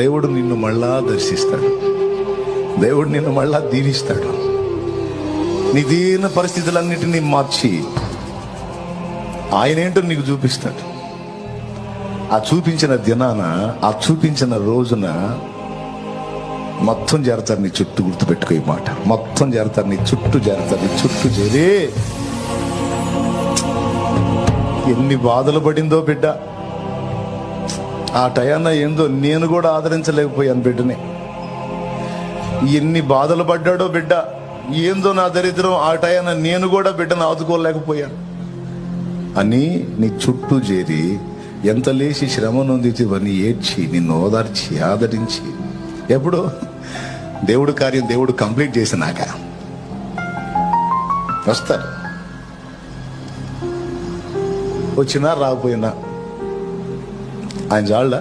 దేవుడు నిన్ను మళ్ళా దర్శిస్తాడు. దేవుడు నిన్ను మళ్ళా దీవిస్తాడు. నీ దీన పరిస్థితులన్నిటినీ మార్చి ఆయన ఏంటో నీకు చూపిస్తాడు. ఆ చూపించిన దినాన, ఆ చూపించిన రోజున మొత్తం చేరతారు నీ చుట్టూ. గుర్తుపెట్టుకో ఈ మాట, మొత్తం చేరతారు నీ చుట్టూ, చేరతారు నీ చుట్టూ చేరి. ఎన్ని బాధలు పడిందో బిడ్డ ఆ టయాన. ఏందో నేను కూడా ఆదరించలేకపోయాను బిడ్డని. ఎన్ని బాధలు పడ్డాడో బిడ్డ. ఏందో నా దరిద్రం, ఆ టయాన నేను కూడా బిడ్డను ఆదుకోలేకపోయాను అని నీ చుట్టూ చేరి ఎంత లేచి శ్రమ నొందితివని ఏడ్చి నిన్ను ఓదార్చి ఆదరించి, ఎప్పుడు దేవుడు కార్యం దేవుడు కంప్లీట్ చేసినాక వస్తారు. వచ్చినా రాకపోయినా ఆయన చాళ్ళ